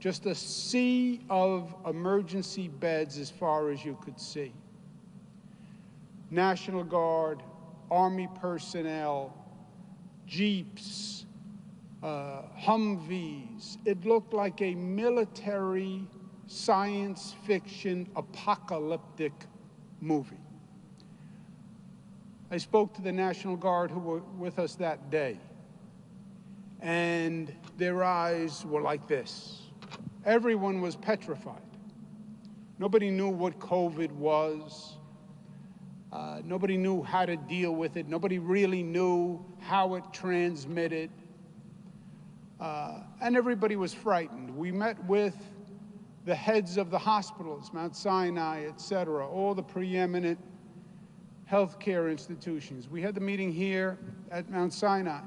just a sea of emergency beds as far as you could see. National Guard, Army personnel, Jeeps, Humvees. It looked like a military science fiction apocalyptic movie. I spoke to the National Guard who were with us that day, and their eyes were like this. Everyone was petrified. Nobody knew what COVID was. Nobody knew how to deal with it. Nobody really knew how it transmitted. And everybody was frightened. We met with the heads of the hospitals, Mount Sinai, et cetera, all the preeminent healthcare institutions. We had the meeting here at Mount Sinai.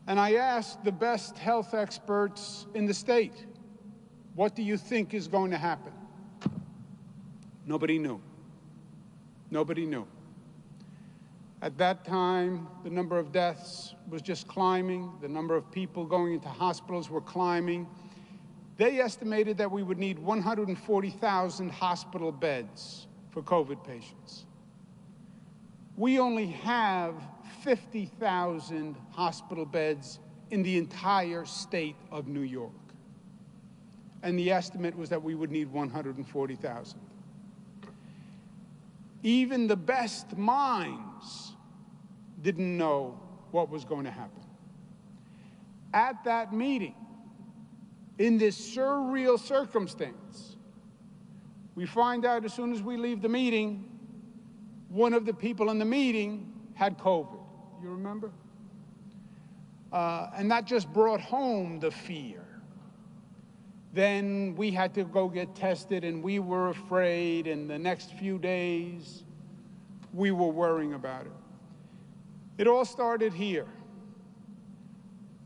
And I asked the best health experts in the state, what do you think is going to happen? Nobody knew. Nobody knew. At that time, the number of deaths was just climbing. The number of people going into hospitals were climbing. They estimated that we would need 140,000 hospital beds for COVID patients. We only have 50,000 hospital beds in the entire state of New York. And the estimate was that we would need 140,000. Even the best minds didn't know what was going to happen. At that meeting, in this surreal circumstance, we find out as soon as we leave the meeting, one of the people in the meeting had COVID. You remember? And that just brought home the fear. Then we had to go get tested, and we were afraid, and the next few days, we were worrying about it. It all started here.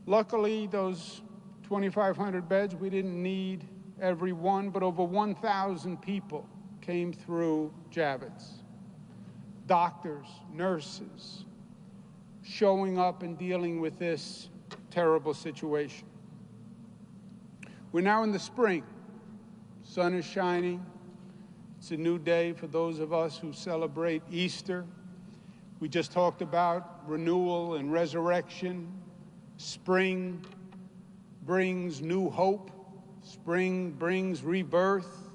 Luckily, those 2,500 beds, we didn't need every one, but over 1,000 people came through Javits. Doctors, nurses, showing up and dealing with this terrible situation. We're now in the spring. Sun is shining. It's a new day for those of us who celebrate Easter. We just talked about renewal and resurrection. Spring brings new hope. Spring brings rebirth.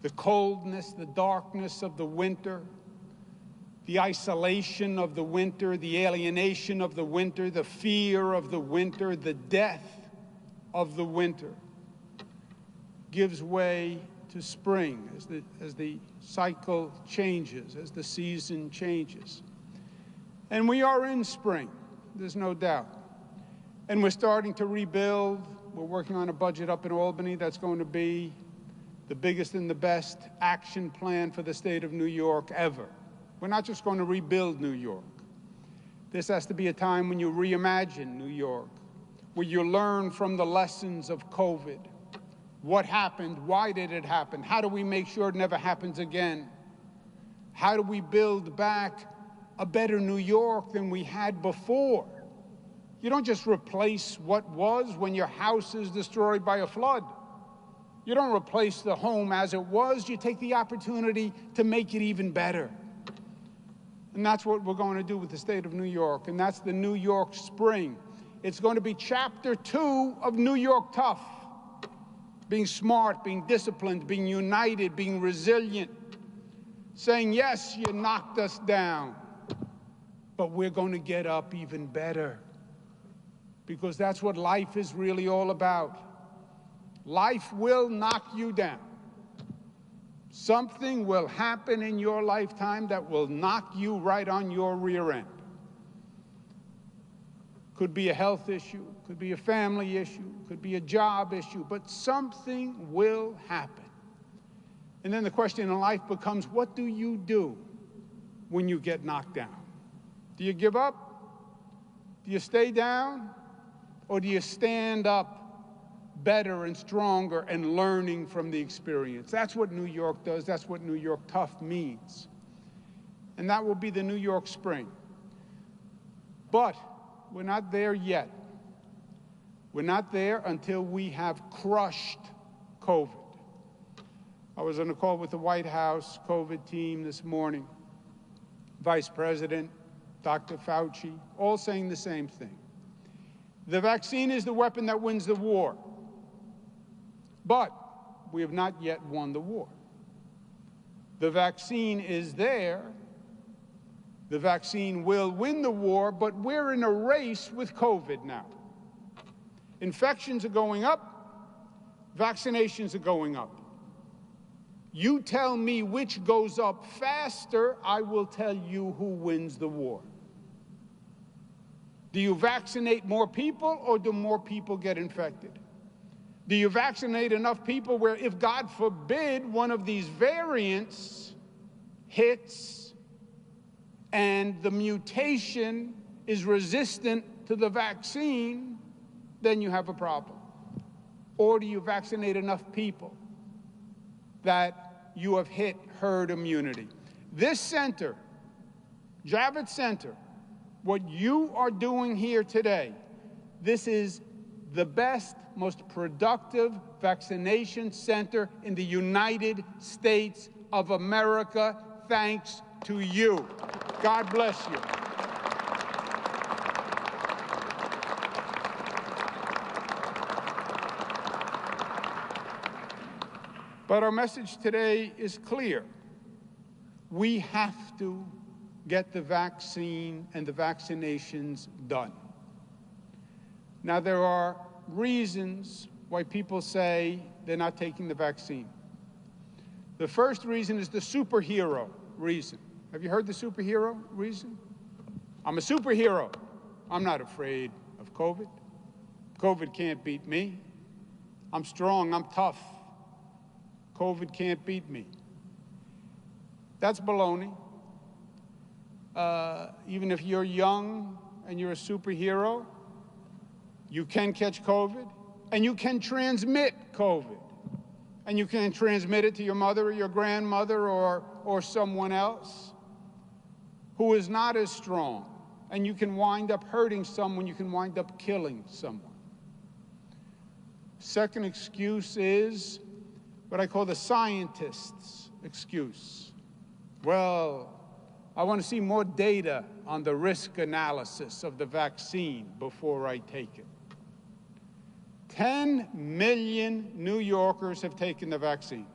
The coldness, the darkness of the winter, the isolation of the winter, the alienation of the winter, the fear of the winter, the death of the winter gives way to spring as the cycle changes, as the season changes. And we are in spring, there's no doubt. And we're starting to rebuild. We're working on a budget up in Albany that's going to be the biggest and the best action plan for the state of New York ever. We're not just going to rebuild New York. This has to be a time when you reimagine New York, where you learn from the lessons of COVID. What happened? Why did it happen? How do we make sure it never happens again? How do we build back a better New York than we had before? You don't just replace what was when your house is destroyed by a flood. You don't replace the home as it was. You take the opportunity to make it even better. And that's what we're going to do with the state of New York, and that's the New York Spring. It's going to be chapter 2 of New York Tough. Being smart, being disciplined, being united, being resilient. Saying, yes, you knocked us down, but we're going to get up even better. Because that's what life is really all about. Life will knock you down. Something will happen in your lifetime that will knock you right on your rear end. Could be a health issue, could be a family issue, could be a job issue, but something will happen. And then the question in life becomes, what do you do when you get knocked down? Do you give up? Do you stay down? Or do you stand up better and stronger and learning from the experience? That's what New York does. That's what New York Tough means. And that will be the New York Spring. But we're not there yet. We're not there until we have crushed COVID. I was on a call with the White House COVID team this morning. Vice President, Dr. Fauci, all saying the same thing. The vaccine is the weapon that wins the war. But we have not yet won the war. The vaccine is there. The vaccine will win the war, but we're in a race with COVID now. Infections are going up. Vaccinations are going up. You tell me which goes up faster, I will tell you who wins the war. Do you vaccinate more people, or do more people get infected? Do you vaccinate enough people where, if God forbid, one of these variants hits and the mutation is resistant to the vaccine, then you have a problem? Or do you vaccinate enough people that you have hit herd immunity? This center, Javits Center, what you are doing here today, this is the best, most productive vaccination center in the United States of America, thanks to you. God bless you. But our message today is clear. We have to get the vaccine and the vaccinations done. Now, there are reasons why people say they're not taking the vaccine. The first reason is the superhero reason. Have you heard the superhero reason? I'm a superhero. I'm not afraid of COVID. COVID can't beat me. I'm strong, I'm tough. COVID can't beat me. That's baloney. Even if you're young and you're a superhero, you can catch COVID, and you can transmit COVID. And you can transmit it to your mother or your grandmother or someone else who is not as strong. And you can wind up hurting someone, you can wind up killing someone. Second excuse is what I call the scientist's excuse. Well, I want to see more data on the risk analysis of the vaccine before I take it. 10 million New Yorkers have taken the vaccine.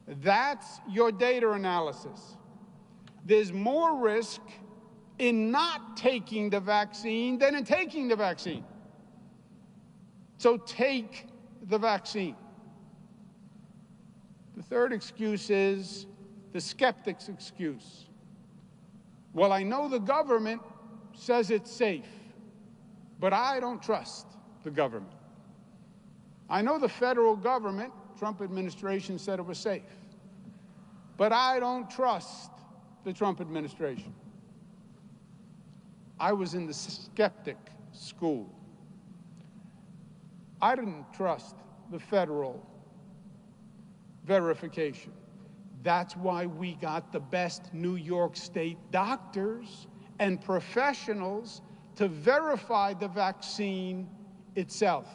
That's your data analysis. There's more risk in not taking the vaccine than in taking the vaccine. So take the vaccine. The third excuse is the skeptic's excuse. Well, I know the government says it's safe, but I don't trust the government. I know the federal government, Trump administration, said it was safe, but I don't trust the Trump administration. I was in the skeptic school. I didn't trust the federal verification. That's why we got the best New York State doctors and professionals to verify the vaccine itself.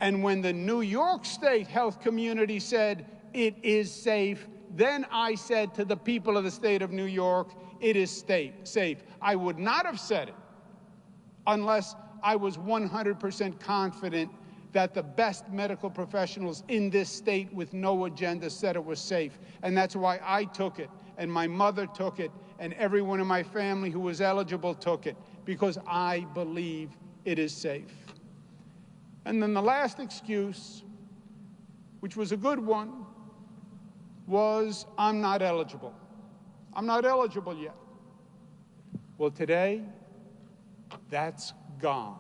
And when the New York State health community said it is safe, then I said to the people of the state of New York, it is safe. I would not have said it unless I was 100% confident that the best medical professionals in this state with no agenda said it was safe. And that's why I took it, and my mother took it, and everyone in my family who was eligible took it, because I believe it is safe. And then the last excuse, which was a good one, was I'm not eligible. I'm not eligible yet. Well, today, that's gone.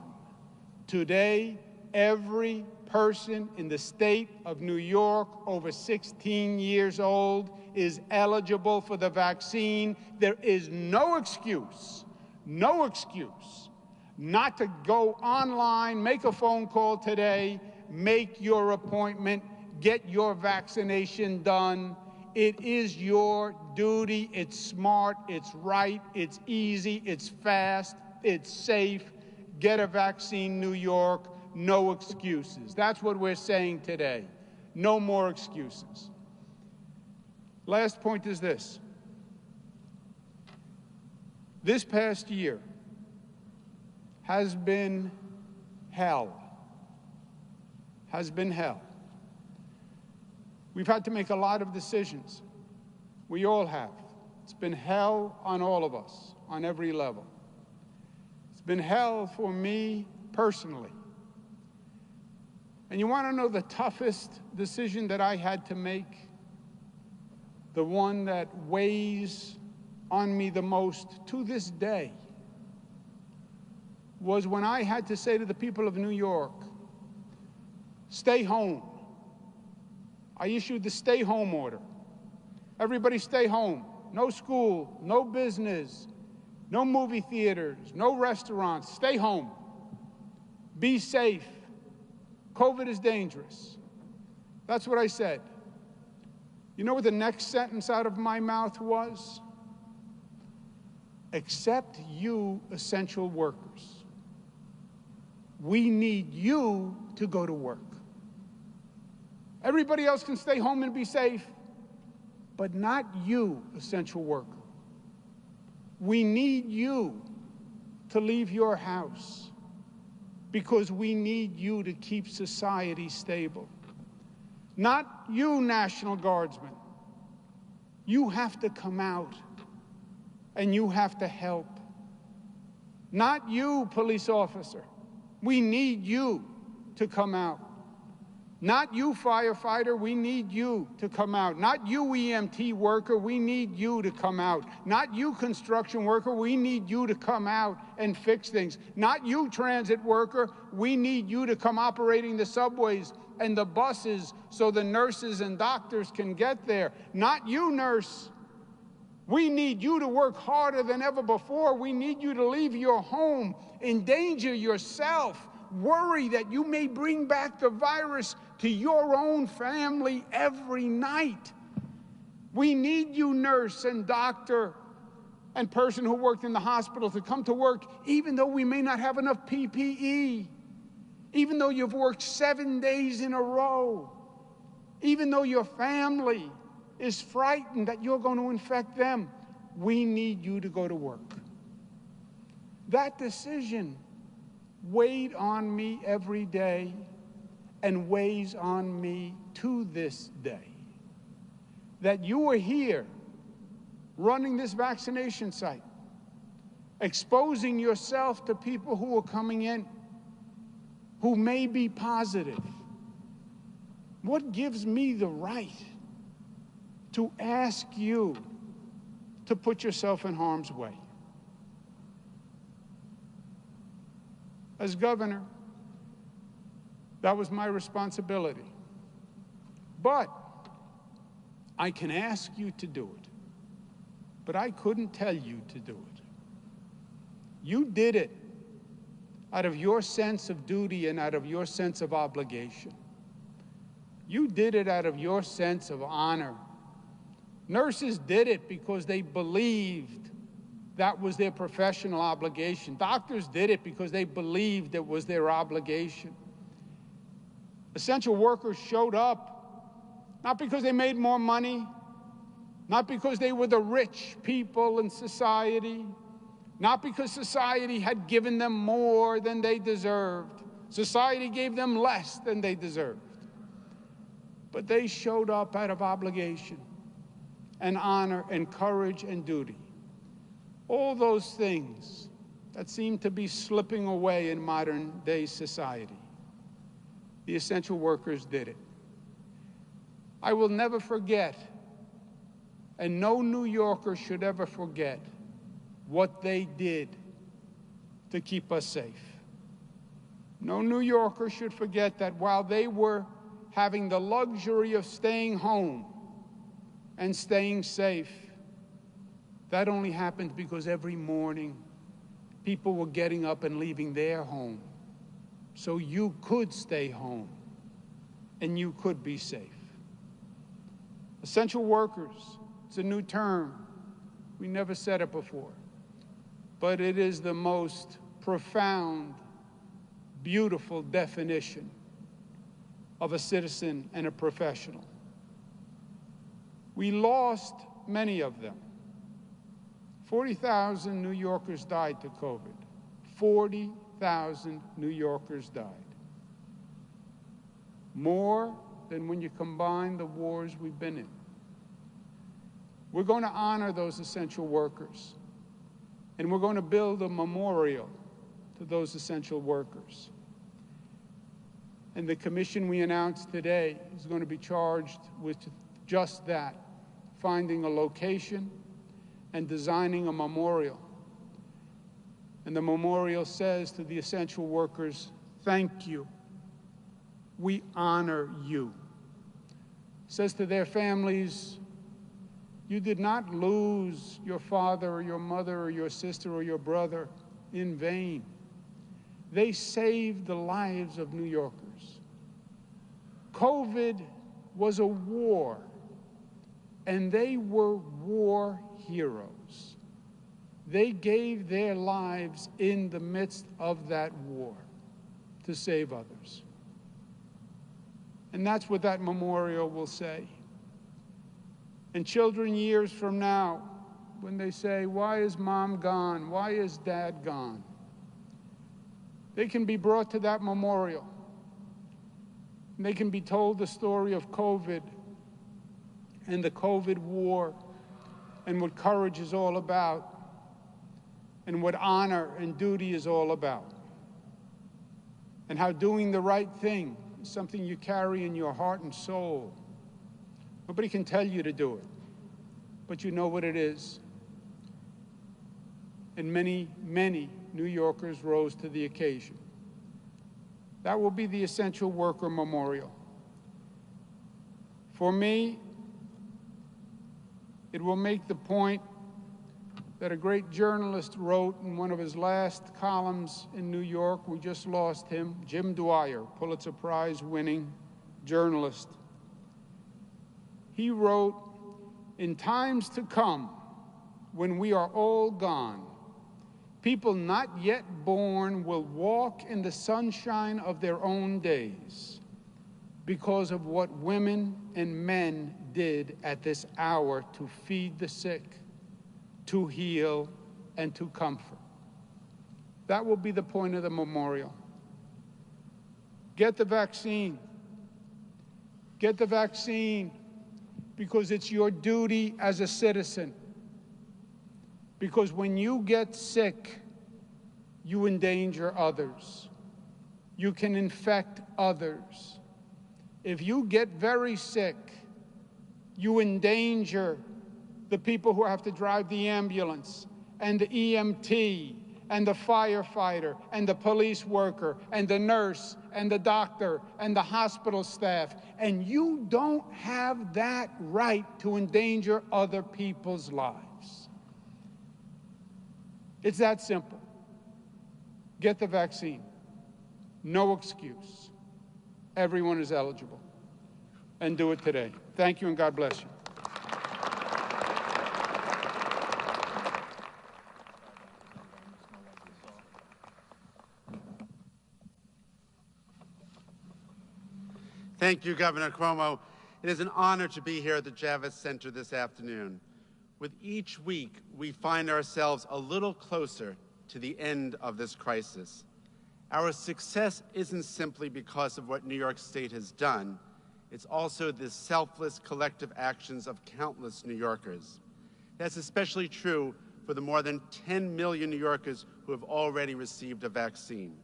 Today, every person in the state of New York over 16 years old is eligible for the vaccine. There is no excuse not to go online, make a phone call today, make your appointment, get your vaccination done. It is your duty. It's smart, it's right, it's easy, it's fast, it's safe. Get a vaccine, New York. no excuses. That's what we're saying today. No more excuses. Last point is this. This past year has been hell. Has been hell. We've had to make a lot of decisions. We all have. It's been hell on all of us, on every level. It's been hell for me personally. And you want to know the toughest decision that I had to make? The one that weighs on me the most to this day was when I had to say to the people of New York, stay home. I issued the stay home order. Everybody stay home. No school, no business, no movie theaters, no restaurants. Stay home. Be safe. COVID is dangerous. That's what I said. You know what the next sentence out of my mouth was? Except you essential workers. We need you to go to work. Everybody else can stay home and be safe, but not you, essential worker. We need you to leave your house because we need you to keep society stable. Not you, National Guardsmen. You have to come out and you have to help. Not you, police officer. We need you to come out. Not you, firefighter, we need you to come out. Not you, EMT worker, we need you to come out. Not you, construction worker, we need you to come out and fix things. Not you, transit worker, we need you to come operating the subways and the buses so the nurses and doctors can get there. Not you, nurse. We need you to work harder than ever before. We need you to leave your home, endanger yourself, worry that you may bring back the virus to your own family every night. We need you, nurse and doctor and person who worked in the hospital, to come to work even though we may not have enough PPE, even though you've worked 7 days in a row, even though your family is frightened that you're going to infect them. We need you to go to work. That decision weighed on me every day and weighs on me to this day. That you are here running this vaccination site, exposing yourself to people who are coming in who may be positive. What gives me the right to ask you to put yourself in harm's way? As governor, that was my responsibility. But I can ask you to do it. But I couldn't tell you to do it. You did it out of your sense of duty and out of your sense of obligation. You did it out of your sense of honor. Nurses did it because they believed that was their professional obligation. Doctors did it because they believed it was their obligation. Essential workers showed up, not because they made more money, not because they were the rich people in society, not because society had given them more than they deserved. Society gave them less than they deserved. But they showed up out of obligation and honor and courage and duty. All those things that seem to be slipping away in modern day society. The essential workers did it. I will never forget, and no New Yorker should ever forget, what they did to keep us safe. No New Yorker should forget that while they were having the luxury of staying home and staying safe, that only happened because every morning people were getting up and leaving their home so you could stay home and you could be safe. Essential workers, it's a new term. We never said it before. But it is the most profound, beautiful definition of a citizen and a professional. We lost many of them. 40,000 New Yorkers died to COVID. 40,000 New Yorkers died. More than when you combine the wars we've been in. We're going to honor those essential workers, and we're going to build a memorial to those essential workers. And the commission we announced today is going to be charged with just that, finding a location and designing a memorial. And the memorial says to the essential workers, thank you. We honor you. It says to their families, you did not lose your father or your mother or your sister or your brother in vain. They saved the lives of New Yorkers. COVID was a war, and they were war heroes. They gave their lives in the midst of that war to save others. And that's what that memorial will say. And children years from now, when they say, why is mom gone? Why is dad gone? They can be brought to that memorial. And they can be told the story of COVID and the COVID war and what courage is all about and what honor and duty is all about. And how doing the right thing is something you carry in your heart and soul. Nobody can tell you to do it, but you know what it is. And many, many New Yorkers rose to the occasion. That will be the Essential Worker Memorial. For me, it will make the point that a great journalist wrote in one of his last columns in New York. We just lost him, Jim Dwyer, Pulitzer Prize-winning journalist. He wrote, in times to come, when we are all gone, people not yet born will walk in the sunshine of their own days because of what women and men did at this hour to feed the sick, to heal, and to comfort. That will be the point of the memorial. Get the vaccine. Get the vaccine because it's your duty as a citizen. Because when you get sick, you endanger others. You can infect others. If you get very sick, you endanger the people who have to drive the ambulance, and the EMT, and the firefighter, and the police worker, and the nurse, and the doctor, and the hospital staff. And you don't have that right to endanger other people's lives. It's that simple. Get the vaccine. No excuse. Everyone is eligible. And do it today. Thank you, and God bless you. Thank you, Governor Cuomo. It is an honor to be here at the Javits Center this afternoon. With each week, we find ourselves a little closer to the end of this crisis. Our success isn't simply because of what New York State has done. It's also the selfless collective actions of countless New Yorkers. That's especially true for the more than 10 million New Yorkers who have already received a vaccine.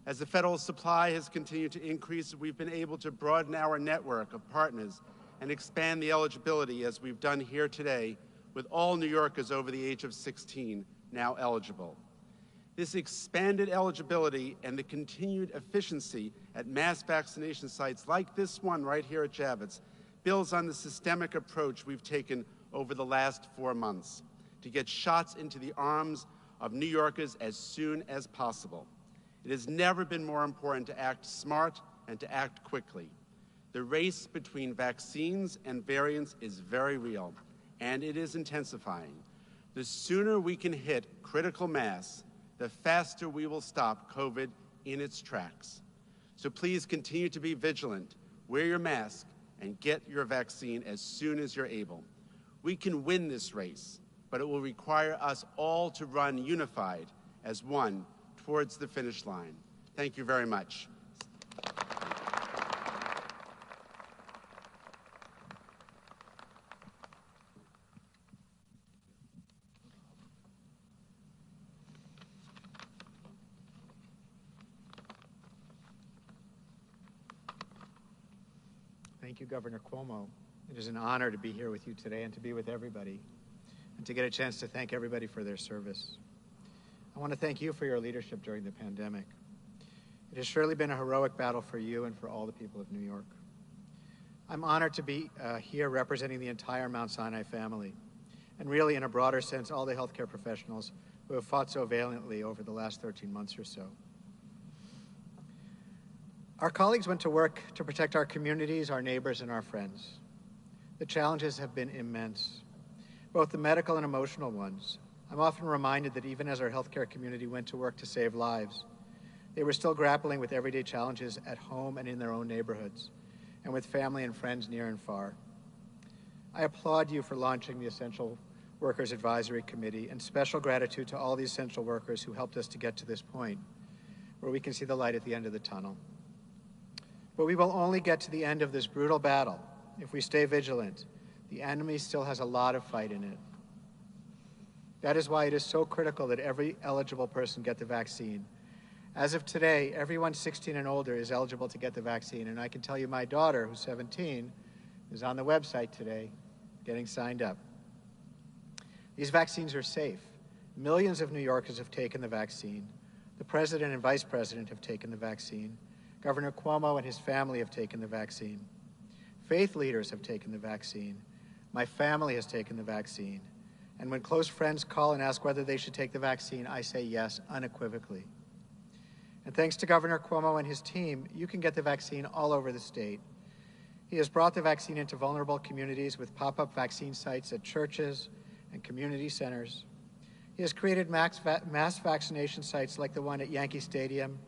As the federal supply has continued to increase, we've been able to broaden our network of partners and expand the eligibility, as we've done here today, with all New Yorkers over the age of 16 now eligible. This expanded eligibility and the continued efficiency at mass vaccination sites like this one right here at Javits builds on the systemic approach we've taken over the last 4 months to get shots into the arms of New Yorkers as soon as possible. It has never been more important to act smart and to act quickly. The race between vaccines and variants is very real, and it is intensifying. The sooner we can hit critical mass, the faster we will stop COVID in its tracks. So please continue to be vigilant, wear your mask, and get your vaccine as soon as you're able. We can win this race, but it will require us all to run unified as one towards the finish line. Thank you very much. Thank you, Governor Cuomo. It is an honor to be here with you today and to be with everybody, and to get a chance to thank everybody for their service. I want to thank you for your leadership during the pandemic. It has surely been a heroic battle for you and for all the people of New York. I'm honored to be here representing the entire Mount Sinai family, and really, in a broader sense, all the healthcare professionals who have fought so valiantly over the last 13 months or so. Our colleagues went to work to protect our communities, our neighbors, and our friends. The challenges have been immense, both the medical and emotional ones. I'm often reminded that even as our healthcare community went to work to save lives, they were still grappling with everyday challenges at home and in their own neighborhoods, and with family and friends near and far. I applaud you for launching the Essential Workers Advisory Committee, and special gratitude to all the essential workers who helped us to get to this point, where we can see the light at the end of the tunnel. But we will only get to the end of this brutal battle if we stay vigilant. The enemy still has a lot of fight in it. That is why it is so critical that every eligible person get the vaccine. As of today, everyone 16 and older is eligible to get the vaccine, and I can tell you my daughter, who's 17, is on the website today getting signed up. These vaccines are safe. Millions of New Yorkers have taken the vaccine. The President and Vice President have taken the vaccine. Governor Cuomo and his family have taken the vaccine. Faith leaders have taken the vaccine. My family has taken the vaccine. And when close friends call and ask whether they should take the vaccine, I say yes, unequivocally. And thanks to Governor Cuomo and his team, you can get the vaccine all over the state. He has brought the vaccine into vulnerable communities with pop-up vaccine sites at churches and community centers. He has created mass vaccination sites like the one at Yankee Stadium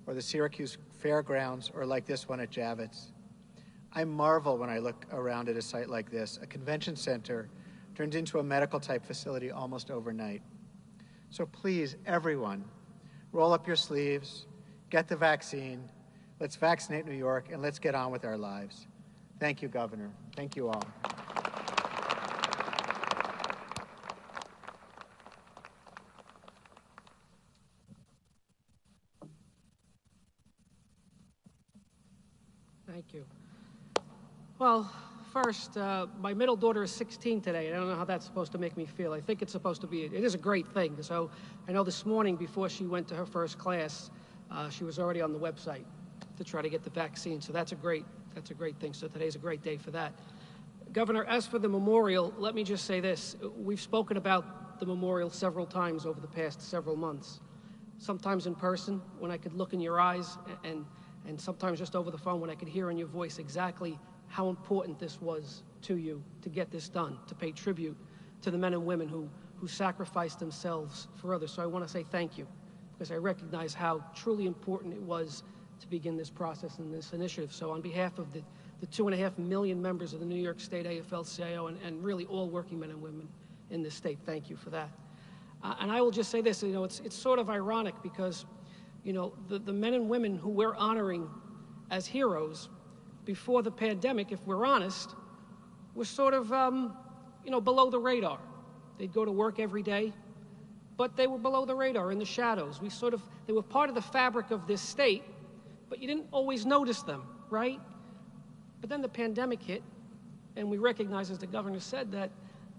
or the Syracuse Fairgrounds, or like this one at Javits. I marvel when I look around at a site like this, a convention center turned into a medical-type facility almost overnight. So please, everyone, roll up your sleeves, get the vaccine, let's vaccinate New York, and let's get on with our lives. Thank you, Governor. Thank you all. Thank you. Well, first, my middle daughter is 16 today. I don't know how that's supposed to make me feel. I think it's supposed to be, it is a great thing. So I know this morning before she went to her first class, she was already on the website to try to get the vaccine. So that's a great thing. So today's a great day for that. Governor, as for the memorial, let me just say this. We've spoken about the memorial several times over the past several months. Sometimes in person, when I could look in your eyes, and sometimes just over the phone when I could hear in your voice exactly how important this was to you to get this done, to pay tribute to the men and women who sacrificed themselves for others. So I want to say thank you, because I recognize how truly important it was to begin this process and this initiative. So on behalf of the 2.5 million members of the New York State AFL-CIO and really all working men and women in this state, thank you for that. And I will just say this, it's sort of ironic because the men and women who we're honoring as heroes before the pandemic, if we're honest, were sort of, below the radar. They'd go to work every day, but they were below the radar, in the shadows. They were part of the fabric of this state, but you didn't always notice them, right? But then the pandemic hit, and we recognized, as the governor said, that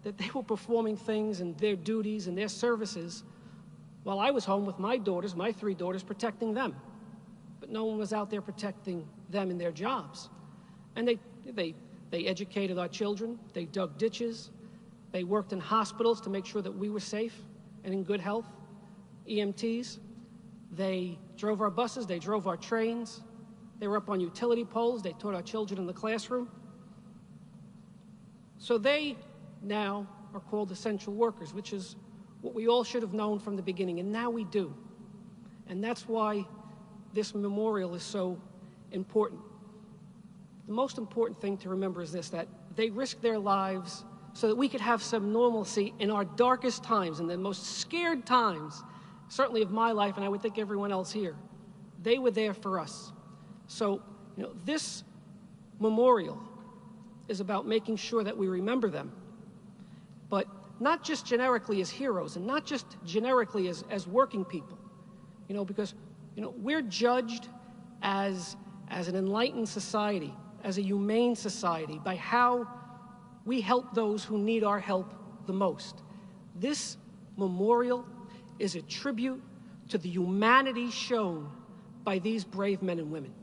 they were performing things and their duties and their services while I was home with my daughters, my 3 daughters, protecting them. But no one was out there protecting them in their jobs. And they educated our children, they dug ditches, they worked in hospitals to make sure that we were safe and in good health, EMTs, they drove our buses, they drove our trains, they were up on utility poles, they taught our children in the classroom. So they now are called essential workers, which is what we all should have known from the beginning, and now we do. And that's why this memorial is so important. The most important thing to remember is this, that they risked their lives so that we could have some normalcy in our darkest times, in the most scared times, certainly of my life, and I would think everyone else here. They were there for us. So, this memorial is about making sure that we remember them, but not just generically as heroes and not just generically as working people, because, we're judged as an enlightened society, as a humane society, by how we help those who need our help the most. This memorial is a tribute to the humanity shown by these brave men and women,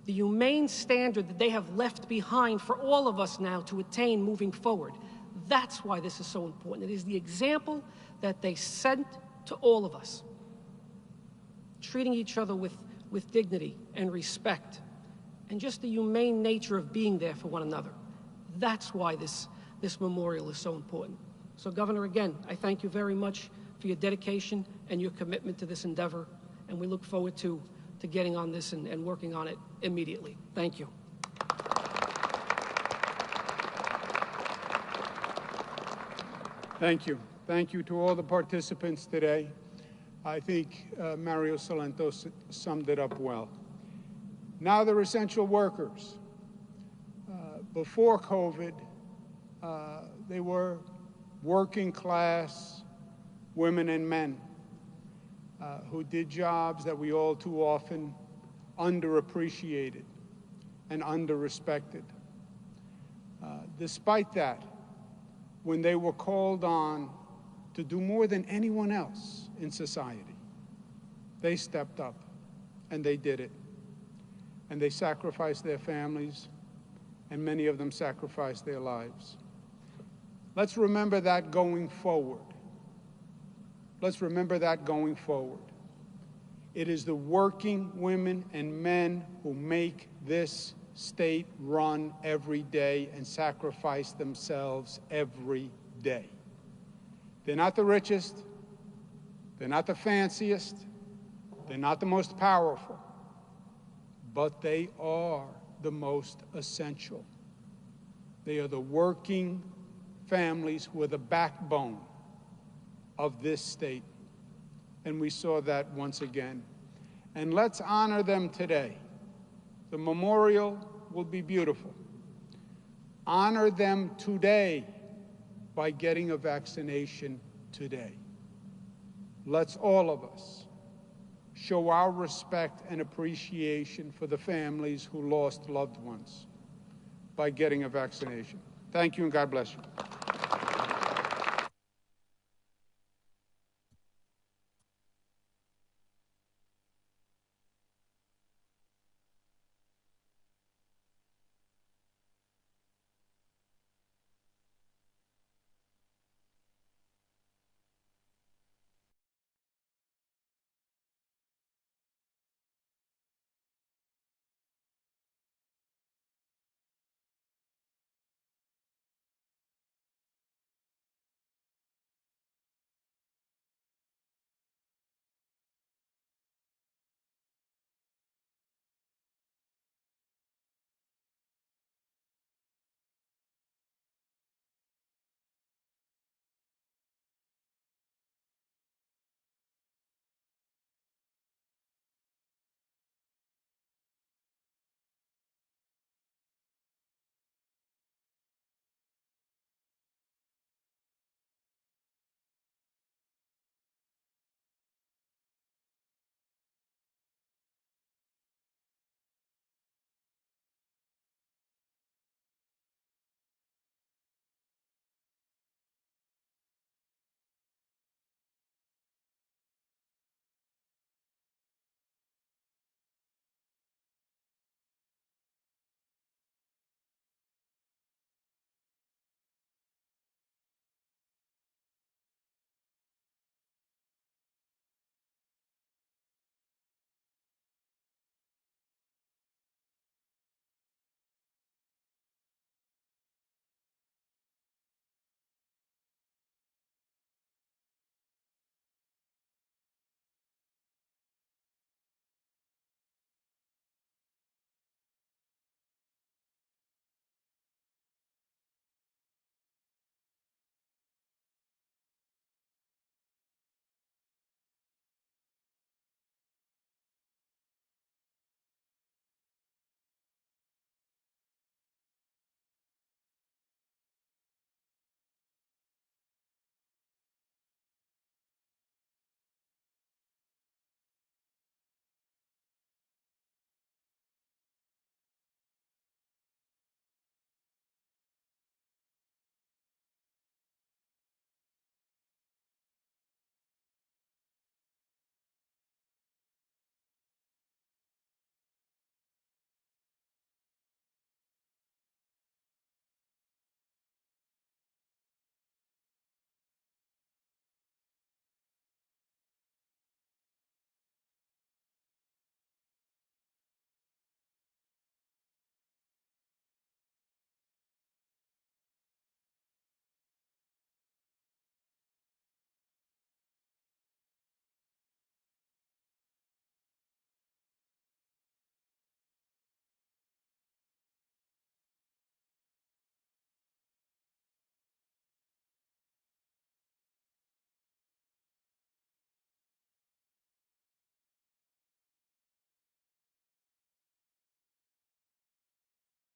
the humane standard that they have left behind for all of us now to attain moving forward. That's why this is so important. It is the example that they sent to all of us, treating each other with dignity and respect, and just the humane nature of being there for one another. That's why this memorial is so important. So, Governor, again, I thank you very much for your dedication and your commitment to this endeavor, and we look forward to getting on this and working on it immediately. Thank you. Thank you. Thank you to all the participants today. I think Mario Salento summed it up well. Now they're essential workers. Before COVID, they were working class women and men who did jobs that we all too often underappreciated and underrespected. Despite that, when they were called on to do more than anyone else in society, they stepped up and they did it. And they sacrificed their families, and many of them sacrificed their lives. Let's remember that going forward. Let's remember that going forward. It is the working women and men who make this state run every day and sacrifice themselves every day. They're not the richest, they're not the fanciest, they're not the most powerful, but they are the most essential. They are the working families who are the backbone of this state. And we saw that once again. And let's honor them today. The memorial will be beautiful. Honor them today by getting a vaccination today. Let's all of us show our respect and appreciation for the families who lost loved ones by getting a vaccination. Thank you, and God bless you.